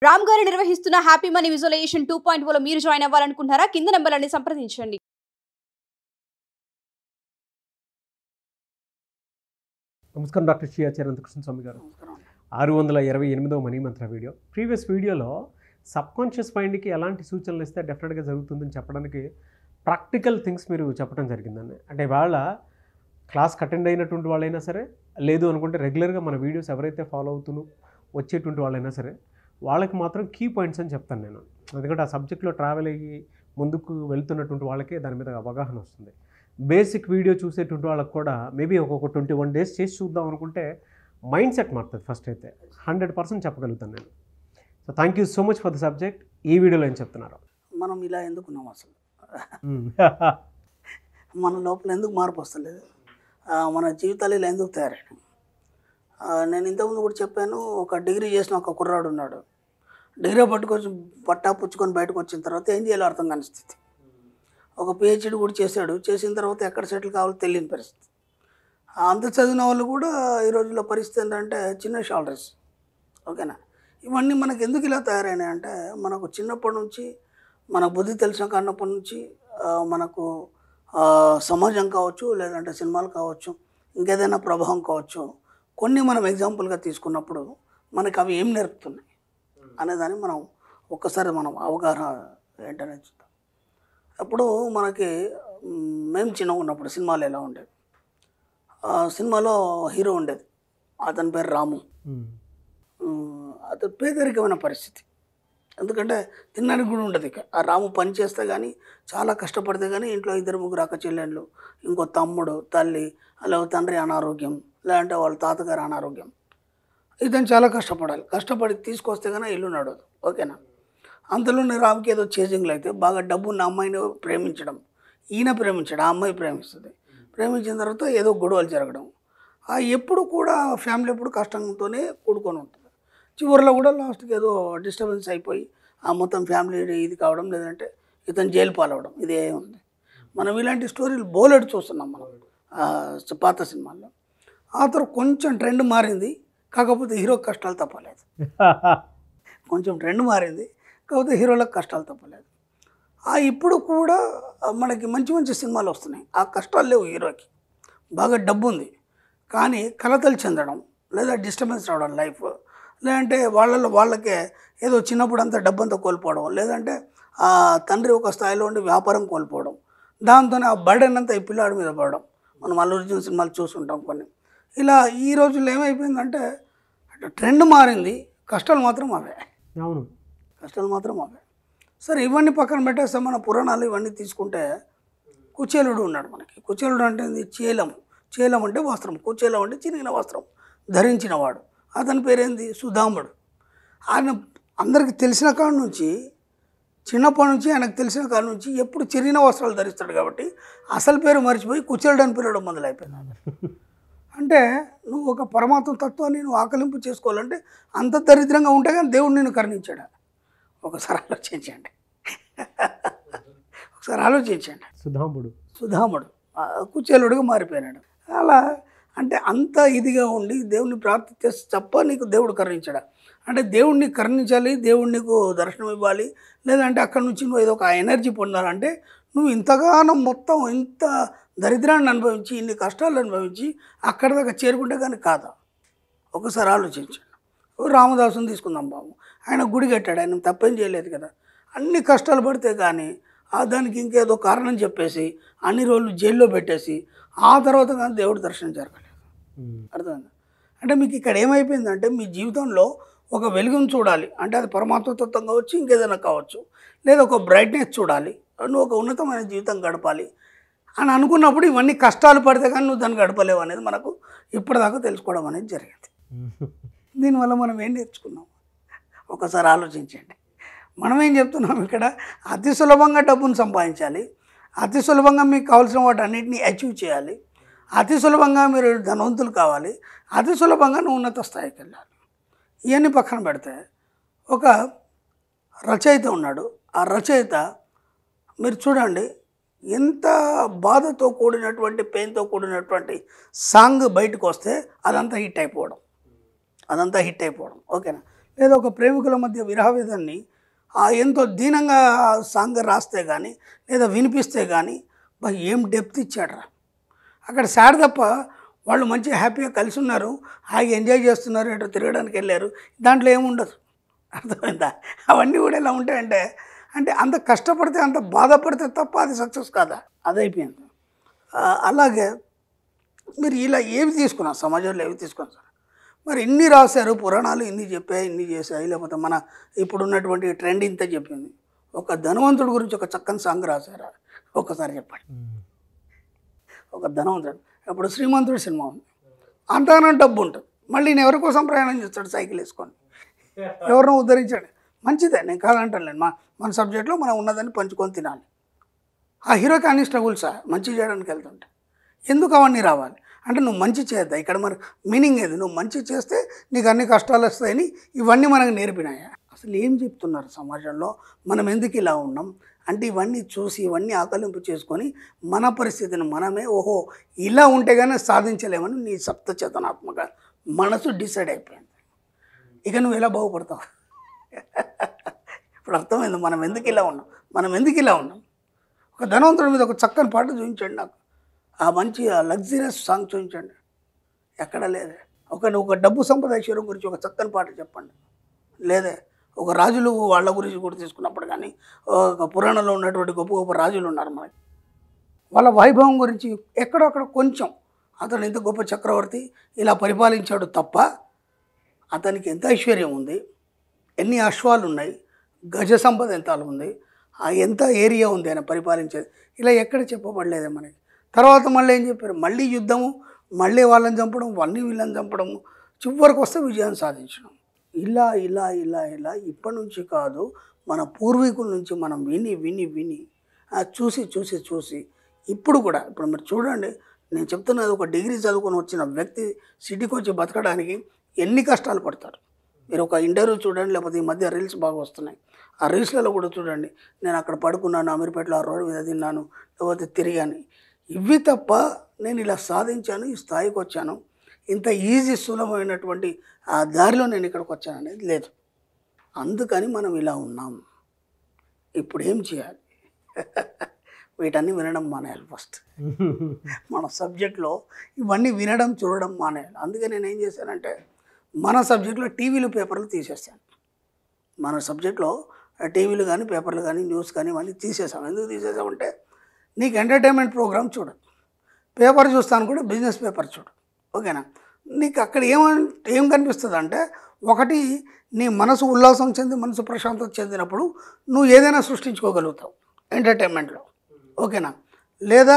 రామ్ గారు నిర్వహిస్తున్న happy money visualisation 2.0 లో మీరు జాయిన్ అవ్వాలనుకుంటున్నారా? కింద నంబర్లని సంప్రదించండి. నమస్కారం డాక్టర్ శ్రీ ఆచార్య అనంతకృష్ణ స్వామి గారు. 628వ మనీ మంత్ర వీడియో. ప్రీవియస్ వీడియోలో సబ్కాన్షియస్ మైండ్కి ఎలాంటి సూచనలు ఇస్తే డెఫినెట్గా జరుగుతుందని చెప్పడానికి ప్రాక్టికల్ థింగ్స్ మీరు చెప్పడం జరిగిందండి. అంటే వాళ్ళ క్లాస్కి అటెండ్ అయినటువంటి వాళ్ళైనా సరే, లేదు అనుకుంటే రెగ్యులర్గా మన వీడియోస్ ఎవరైతే ఫాలో అవుతూ వచ్చేటువంటి వాళ్ళైనా సరే, వాళ్ళకి మాత్రం కీ పాయింట్స్ అని చెప్తాను నేను. ఎందుకంటే ఆ సబ్జెక్ట్లో ట్రావెల్ అయ్యి ముందుకు వెళ్తున్నటువంటి వాళ్ళకే దాని మీద అవగాహన వస్తుంది. బేసిక్ వీడియో చూసేటువంటి వాళ్ళకి కూడా మేబీ ఒక్కొక్క 21 days చేసి చూద్దాం అనుకుంటే మైండ్ సెట్ మారుతుంది. ఫస్ట్ అయితే 100% చెప్పగలుగుతాను నేను. So thank you so much for the subject. ఈ వీడియోలో ఏం చెప్తున్నారు? మనం ఇలా ఎందుకున్నాం అసలు? మన లోపల ఎందుకు మార్పు వస్తలేదు? మన జీవితాలు ఇలా ఎందుకు తయారైనాయి? నేను ఇంతకుముందు కూడా చెప్పాను, ఒక డిగ్రీ చేసిన ఒక కుర్రాడు ఉన్నాడు. డిగ్రీ పట్టా పుచ్చుకొని బయటకు వచ్చిన తర్వాత ఏం చేయాలో అర్థం కాని స్థితి. ఒక పిహెచ్డి కూడా చేశాడు. చేసిన తర్వాత ఎక్కడ సెటిల్ కావాలో తెలియని పరిస్థితి. అంత చదివిన వాళ్ళు కూడా ఈ రోజుల్లో పరిస్థితి ఏంటంటే చిన్న శాలరీస్. ఓకేనా? ఇవన్నీ మనకు ఎందుకు ఇలా తయారైనాయి అంటే, మనకు చిన్నప్పటి నుంచి మన బుద్ధి తెలిసిన కాన్నప్పటి నుంచి మనకు సమాజం కావచ్చు, లేదంటే సినిమాలు కావచ్చు, ఇంకేదైనా ప్రభావం కావచ్చు, కొన్ని మనం ఎగ్జాంపుల్గా తీసుకున్నప్పుడు మనకు అవి ఏం నేర్పుతున్నాయి అనేదాన్ని మనం ఒక్కసారి మనం అవగాహన ఏంటనేది చూద్దాం. అప్పుడు మనకి మేము చిన్నగా ఉన్నప్పుడు సినిమాలు ఎలా ఉండేది, సినిమాలో హీరో ఉండేది, అతని పేరు రాము. అతను పేదరికమైన పరిస్థితి. ఎందుకంటే తినడానికి కూడా ఉండదు. ఇక ఆ రాము పని చేస్తే కానీ, చాలా కష్టపడితే కానీ ఇంట్లో 2-3 అక్క చెల్లెళ్ళు, ఇంకో తమ్ముడు, తల్లి, అలాగే తండ్రి అనారోగ్యం, లేదంటే వాళ్ళ తాతగారు అనారోగ్యం. ఇతను చాలా కష్టపడాలి. కష్టపడి తీసుకొస్తే కానీ ఇల్లు నడవదు. ఓకేనా? అంతలోనే రాముకి ఏదో చేజింగ్లు అయితే బాగా డబ్బున్న అమ్మాయిని ప్రేమించడం, ఈయన ప్రేమించడం, ఆ అమ్మాయి ప్రేమిస్తుంది. ప్రేమించిన తర్వాత ఏదో గొడవలు జరగడం. ఎప్పుడు కూడా ఫ్యామిలీ ఎప్పుడు కష్టంతోనే కూడుకొని ఉంటుంది. చివరిలో కూడా లాస్ట్కి ఏదో డిస్టర్బెన్స్ అయిపోయి ఆ మొత్తం ఫ్యామిలీ ఇది కావడం, లేదంటే ఇతను జైలు పాలవడం. ఇదే ఉంది. మనం ఇలాంటి స్టోరీలు బోలెడు చూస్తున్నాం మనం పాత సినిమాల్లో. ఆ తర్వాత కొంచెం ట్రెండ్ మారింది, కాకపోతే హీరో కష్టాలు తప్పలేదు. కొంచెం ట్రెండ్ మారింది, కాకపోతే హీరోలకు కష్టాలు తప్పలేదు. ఇప్పుడు కూడా మనకి మంచి మంచి సినిమాలు వస్తున్నాయి. ఆ కష్టాలు లేవు హీరోకి. బాగా డబ్బు ఉంది, కానీ కలతలు చెందడం, లేదా డిస్టర్బెన్స్ రావడం లైఫ్, లేదంటే వాళ్ళకే ఏదో చిన్నప్పుడు అంతా డబ్బంతా కోల్పోవడం, లేదంటే ఆ తండ్రి ఒక స్థాయిలో ఉండి వ్యాపారం కోల్పోవడం, దాంతోనే ఆ బర్డెన్ అంతా ఈ పిల్లాడి మీద పడడం. మనం అల్లు అర్జున్ సినిమాలు చూస్తుంటాం కొన్ని. ఇలా ఈ రోజుల్లో ఏమైపోయిందంటే ట్రెండ్ మారింది, కష్టాలు మాత్రం అవే. అవును, కష్టాలు మాత్రం అవే. సరే, ఇవన్నీ పక్కన పెట్టేస్తే మన పురాణాలు ఇవన్నీ తీసుకుంటే కుచేలుడు ఉన్నాడు మనకి. కుచేలుడు అంటే చేలం. చేలం అంటే వస్త్రం, కుచేలం అంటే చిరిగిన వస్త్రం ధరించినవాడు. అతని పేరేంది? సుధాముడు. ఆయన అందరికీ తెలిసిన కాడ నుంచి, చిన్నప్పటి నుంచి ఆయనకు తెలిసిన కాడ నుంచి ఎప్పుడు చిరిగిన వస్త్రాలు ధరిస్తాడు కాబట్టి అసలు పేరు మర్చిపోయి కుచేలుడు అని పిలవడం మొదలైపోయింది. అంటే నువ్వు ఒక పరమాత్మ తత్వాన్ని నువ్వు ఆకలింపు చేసుకోవాలంటే అంత దరిద్రంగా ఉంటే కానీ దేవుడు నిన్ను కరుణించాడు. ఒకసారి ఆలోచించండి. సుధాముడు కుచేలుడుగా మారిపోయినాడు. అలా అంటే అంత ఇదిగా ఉండి దేవుణ్ణి ప్రార్థిస్తే తప్ప నీకు దేవుడు కరుణించాడు. అంటే దేవుణ్ణి కరుణించాలి, దేవుడు నీకు దర్శనం ఇవ్వాలి, లేదంటే అక్కడి నుంచి నువ్వు ఏదో ఒక ఎనర్జీ పొందాలంటే నువ్వు ఇంతగానో మొత్తం ఇంత దరిద్రాన్ని అనుభవించి, ఇన్ని కష్టాలు అనుభవించి అక్కడి దాకా చేరుకుంటే కానీ కాదా? ఒకసారి ఆలోచించాడు. రామదాసుని తీసుకుందాం బాబు. ఆయన గుడి కట్టాడు, ఆయన తప్పేం చేయలేదు కదా. అన్ని కష్టాలు పడితే కానీ దానికి ఇంకేదో కారణం చెప్పేసి అన్ని రోజులు జైల్లో పెట్టేసి ఆ తర్వాత కానీ దేవుడు దర్శనం జరగలేదు. అర్థమైంది? అంటే మీకు ఇక్కడ ఏమైపోయిందంటే మీ జీవితంలో ఒక వెలుగును చూడాలి అంటే అది పరమాత్మతత్వం కావచ్చు, ఇంకేదైనా కావచ్చు, లేదా ఒక బ్రైట్నెస్ చూడాలి, నువ్వు ఒక ఉన్నతమైన జీవితం గడపాలి అని అనుకున్నప్పుడు ఇవన్నీ కష్టాలు పడితే కానీ నువ్వు దాన్ని గడపలేవు అనేది మనకు ఇప్పటిదాకా తెలుసుకోవడం అనేది జరిగింది. దీనివల్ల మనం ఏం నేర్చుకున్నాం? ఒకసారి ఆలోచించండి. మనం ఏం చెప్తున్నాం ఇక్కడ? అతి సులభంగా డబ్బును సంపాదించాలి, అతి సులభంగా మీకు కావాల్సిన వాటి అన్నింటినీ అచీవ్ చేయాలి, అతి సులభంగా మీరు ధనవంతులు కావాలి, అతి సులభంగా నువ్వు ఉన్నత స్థాయికి వెళ్ళాలి. ఇవన్నీ పక్కన పెడితే ఒక రచయిత ఉన్నాడు. ఆ రచయిత మీరు చూడండి, ఎంత బాధతో కూడినటువంటి పెయిన్తో కూడినటువంటి సాంగ్ బయటకు వస్తే అదంతా హిట్ అయిపోవడం. ఓకేనా? లేదా ఒక ప్రేమికుల మధ్య విరహవేదాన్ని ఎంతో దీనంగా సాంగ్ రాస్తే కానీ లేదా వినిపిస్తే కానీ ఏం డెప్త్ ఇచ్చాడ్రా. అక్కడ సాడ్ తప్ప వాళ్ళు మంచిగా హ్యాపీగా కలిసి ఉన్నారు, హాయిగా ఎంజాయ్ చేస్తున్నారు, ఎటో తిరగడానికి వెళ్ళారు, దాంట్లో ఏముండదు. అర్థమైందా? అవన్నీ కూడా ఎలా ఉంటాయంటే అంటే అంత కష్టపడితే అంత బాధపడితే తప్ప అది సక్సెస్ కాదా, అదైపోయింది. అలాగే మీరు ఇలా ఏవి తీసుకున్నారు, సమాజంలో ఏవి తీసుకున్నారు సార్? మరి ఇన్ని రాశారు పురాణాలు, ఇన్ని చెప్పాయి, ఇన్ని చేశాయి, లేకపోతే మన ఇప్పుడున్నటువంటి ట్రెండ్ ఇంత చెప్పింది. ఒక ధనవంతుడి గురించి ఒక చక్కని సాంగ్ రాశారా? ఒక్కసారి చెప్పండి. ఒక ధనవంతుడు, ఇప్పుడు శ్రీమంతుడు సినిమా ఉంది, అంతగానో డబ్బు ఉంటుంది, మళ్ళీ నేను ఎవరి కోసం ప్రయాణం చేస్తాడు సైకిల్ వేసుకొని, ఎవరినో ఉద్ధరించాడు. మంచిదే, నేను కాదంటాను. మన సబ్జెక్ట్లో మనం ఉన్నదాన్ని పంచుకొని తినాలి. ఆ హీరోకి అన్ని స్ట్రగుల్సా మంచి చేయడానికి వెళ్తుంటే ఎందుకు అవన్నీ రావాలి అంటే నువ్వు మంచి చేద్దా. ఇక్కడ మరి మీనింగ్ ఏది? నువ్వు మంచి చేస్తే నీకు అన్ని కష్టాలు వస్తాయని ఇవన్నీ మనకు నేర్పినాయా? అసలు ఏం చెప్తున్నారు సమాజంలో? మనం ఎందుకు ఇలా ఉన్నాం అంటే ఇవన్నీ చూసి ఇవన్నీ ఆకలింపు చేసుకొని మన పరిస్థితిని మనమే ఓహో ఇలా ఉంటే కానీ సాధించలేమని నీ సప్తచేతనాత్మక మనసు డిసైడ్ అయిపోయింది. ఇక నువ్వు ఎలా బాగుపడతావు? ఇప్పుడు అర్థమైంది మనం ఎందుకు ఇలా ఉన్నాం. ఒక ధనవంతుడి మీద ఒక చక్కని పాట చూపించండి నాకు, ఆ మంచి లగ్జరియస్ సాంగ్ చూపించండి, ఎక్కడ లేదే. ఒక డబ్బు సంపద ఐశ్వర్యం గురించి ఒక చక్కని పాట చెప్పండి, లేదే. ఒక రాజులు వాళ్ళ గురించి కూడా తీసుకున్నప్పుడు కానీ ఒక పురాణంలో ఉన్నటువంటి గొప్ప గొప్ప రాజులు ఉన్నారు మనకి, వాళ్ళ వైభవం గురించి ఎక్కడొక్కడ కొంచెం అతను ఇంత గొప్ప చక్రవర్తి ఇలా పరిపాలించాడు తప్ప అతనికి ఎంత ఐశ్వర్యం ఉంది, ఎన్ని అశ్వాలు ఉన్నాయి, గజ సంపద ఎంత ఉంది, ఎంత ఏరియా ఉంది ఆయన పరిపాలించేది, ఇలా ఎక్కడ చెప్పబడలేదే మనకి. తర్వాత మళ్ళీ ఏం చెప్పారు? మళ్ళీ యుద్ధము, మళ్ళీ వాళ్ళని చంపడం, వీళ్ళని చంపడము, చివరికి వస్తే విజయాన్ని సాధించడం. ఇలా ఇలా ఇలా ఇలా ఇప్పటి నుంచి కాదు, మన పూర్వీకుల నుంచి మనం విని చూసి ఇప్పుడు కూడా ఇప్పుడు మీరు చూడండి, నేను చెప్తున్నది ఒక డిగ్రీ చదువుకొని వచ్చిన వ్యక్తి సిటీకి వచ్చి బతకడానికి ఎన్ని కష్టాలు పడతారు. మీరు ఒక ఇంటర్వ్యూ చూడండి, లేకపోతే ఈ మధ్య రీల్స్ బాగా వస్తున్నాయి, ఆ రీల్స్లలో కూడా చూడండి, నేను అక్కడ పడుకున్నాను, అమీర్పేటలో ఆ రోడ్డు మీద తిన్నాను, లేకపోతే తిరిగాను. ఇవి తప్ప నేను ఇలా సాధించాను, ఈ స్థాయికి వచ్చాను, ఇంత ఈజీ సులభమైనటువంటి ఆ దారిలో నేను ఇక్కడికి వచ్చాను అనేది లేదు. అందుకని మనం ఇలా ఉన్నాం. ఇప్పుడు ఏం చేయాలి? వీటన్నీ వినడం మానేయాలి. ఫస్ట్ మన సబ్జెక్ట్లో ఇవన్నీ వినడం చూడడం మానేయాలి. అందుకే నేను ఏం చేశానంటే మన సబ్జెక్ట్లో టీవీలు పేపర్లు తీసేస్తాను. మన సబ్జెక్ట్లో టీవీలు కానీ పేపర్లు కానీ న్యూస్ కానీ ఇవన్నీ తీసేసాం. ఎందుకు తీసేసామంటే నీకు ఎంటర్టైన్మెంట్ ప్రోగ్రామ్ చూడదు, పేపర్ చూస్తాను కూడా బిజినెస్ పేపర్ చూడు, ఓకేనా. నీకు అక్కడ ఏం కనిపిస్తుంది అంటే ఒకటి నీ మనసు ఉల్లాసం చెంది మనసు ప్రశాంతత చెందినప్పుడు నువ్వు ఏదైనా సృష్టించుకోగలుగుతావు ఎంటర్టైన్మెంట్లో, ఓకేనా. లేదా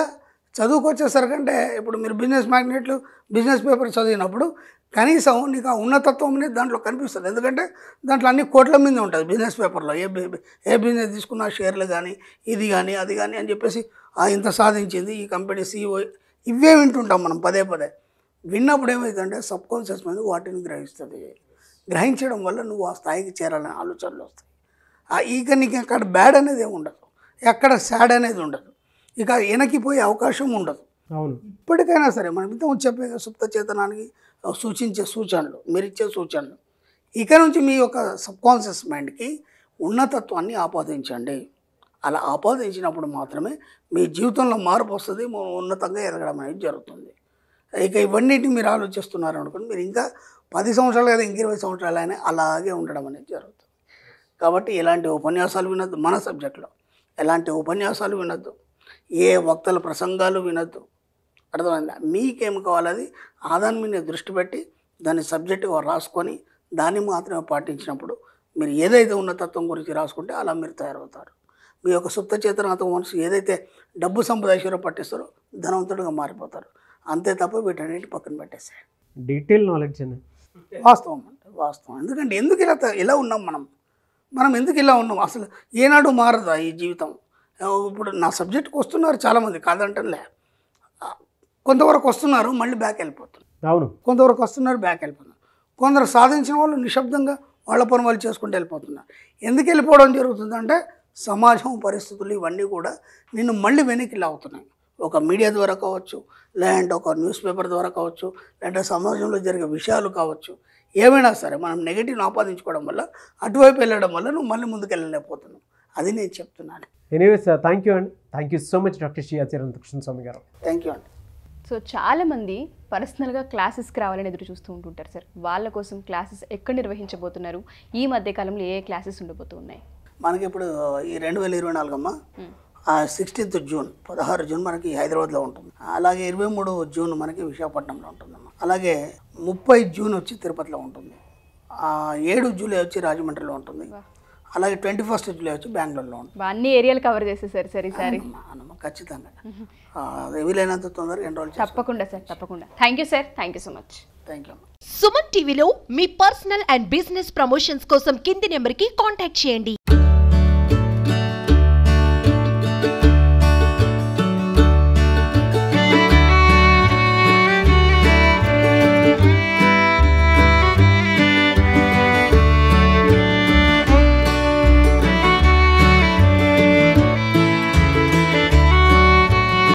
చదువుకు వచ్చేసరికంటే ఇప్పుడు మీరు బిజినెస్ మ్యాగ్నెట్లు బిజినెస్ పేపర్ చదివినప్పుడు కనీసం నీకు ఆ ఉన్నతత్వం అనేది దాంట్లో కనిపిస్తుంది. ఎందుకంటే దాంట్లో అన్ని కోట్ల మీద ఉంటుంది బిజినెస్ పేపర్లో. ఏ బిజినెస్ తీసుకున్నా షేర్లు కానీ ఇది కానీ అది కానీ అని చెప్పేసి ఇంత సాధించింది ఈ కంపెనీ CEO, ఇవే వింటుంటాం మనం పదే. విన్నప్పుడు ఏమవుతుందంటే సబ్కాన్షియస్ మైండ్ వాటిని గ్రహిస్తుంది. గ్రహించడం వల్ల నువ్వు ఆ స్థాయికి చేరాలనే ఆలోచనలు వస్తాయి. ఇక నీకు అక్కడ బ్యాడ్ అనేది ఏమి ఉండదు, ఎక్కడ సాడ్ అనేది ఉండదు, ఇక వెనక్కిపోయే అవకాశం ఉండదు. అవును. ఇప్పటికైనా సరే మనం ఇంత చెప్పే సుప్త చేతనానికి సూచించే సూచనలు, మీరు ఇచ్చే సూచనలు, ఇక నుంచి మీ యొక్క సబ్కాన్షియస్ మైండ్కి ఉన్నతత్వాన్ని ఆపాదించండి. అలా ఆపాదించినప్పుడు మాత్రమే మీ జీవితంలో మార్పు వస్తుంది, ఉన్నతంగా ఎదగడం అనేది జరుగుతుంది. ఇక ఇవన్నిటిని మీరు ఆలోచిస్తున్నారు అనుకోండి, మీరు ఇంకా 10 సంవత్సరాలు లేదా ఇంక 20 సంవత్సరాలు అయినా అలాగే ఉండడం అనేది జరుగుతుంది. కాబట్టి ఎలాంటి ఉపన్యాసాలు వినొద్దు, మన సబ్జెక్ట్లో ఎలాంటి ఉపన్యాసాలు వినొద్దు, ఏ వక్తల ప్రసంగాలు వినొద్దు. అర్థమైందా? మీకేం కావాలది దాని మీద దృష్టి పెట్టి దాన్ని సబ్జెక్టుగా రాసుకొని దాన్ని మాత్రమే పాటించినప్పుడు మీరు ఏదైతే ఉన్నతత్వం గురించి రాసుకుంటే అలా మీరు తయారవుతారు. మీ యొక్క సుప్త చేతనాత్మక మనసు ఏదైతే డబ్బు సంపద ఐశ్వర్యం పట్టిస్తారో ధనవంతుడిగా మారిపోతారు. అంతే తప్ప వీటన్నిటి పక్కన పెట్టేసాయి. డీటెయిల్ నాలెడ్జ్ అని వాస్తవం అంటే వాస్తవం. ఎందుకంటే ఎందుకు ఇలా ఉన్నాం మనం ఎందుకు ఇలా ఉన్నాం? అసలు ఏనాడు మారదా ఈ జీవితం? ఇప్పుడు నా సబ్జెక్ట్కి వస్తున్నారు చాలామంది, కాదంటలే, కొంతవరకు వస్తున్నారు మళ్ళీ బ్యాక్ వెళ్ళిపోతున్నారు. అవును, కొంతవరకు వస్తున్నారు బ్యాక్ వెళ్ళిపోతున్నారు. కొందరు సాధించిన వాళ్ళు నిశ్శబ్దంగా వాళ్ళ పని వాళ్ళు చేసుకుంటూ వెళ్ళిపోతున్నారు. ఎందుకు వెళ్ళిపోవడం జరుగుతుందంటే సమాజం పరిస్థితులు ఇవన్నీ కూడా నిన్ను మళ్ళీ వెనక్కి లాగుతున్నాయి. ఒక మీడియా ద్వారా కావచ్చు, లేదంటే ఒక న్యూస్ పేపర్ ద్వారా కావచ్చు, లేదంటే సమాజంలో జరిగే విషయాలు కావచ్చు, ఏమైనా సరే మనం నెగిటివ్ని ఆపాదించుకోవడం వల్ల అటువైపు వెళ్ళడం వల్ల నువ్వు మళ్ళీ ముందుకు వెళ్ళలేకపోతున్నావు. అది నేను చెప్తున్నాను. ఎనీవేస్ థ్యాంక్ యూ అండి. Thank you so much doctor Shri Chirantakrishna Swamy గారు. థ్యాంక్ యూ అండి. సో చాలామంది పర్సనల్గా క్లాసెస్కి రావాలని ఎదురు చూస్తూ ఉంటుంటారు సార్. వాళ్ళ కోసం క్లాసెస్ ఎక్కడ నిర్వహించబోతున్నారు? ఈ మధ్య కాలంలో ఏ క్లాసెస్ ఉండబోతున్నాయి? మనకి ఇప్పుడు ఈ 2024 అమ్మ 16th జూన్ 16 జూన్ మనకి హైదరాబాద్లో ఉంటుంది. అలాగే 23 జూన్ మనకి విశాఖపట్నంలో ఉంటుందమ్మ. అలాగే 30 జూన్ వచ్చి తిరుపతిలో ఉంటుంది. 7 జూలై వచ్చి రాజమండ్రిలో ఉంటుంది. అలాగే 21 జూలై వచ్చి బెంగళూరులో ఉంటుంది. అన్ని ఏరియాలు కవర్ చేసేసారు సార్ ఈసారి. ఖచ్చితంగా వీలైనంత తొందరగా ఎన్రోల్ చేస్తాం. తప్పకుండా సార్, తప్పకుండా. Thank you sir, thank you so much. Thank you. Suman టీవీలో మీ పర్సనల్ అండ్ బిజినెస్ ప్రమోషన్స్ కోసం కింది నెంబర్కి కాంటాక్ట్ చేయండి.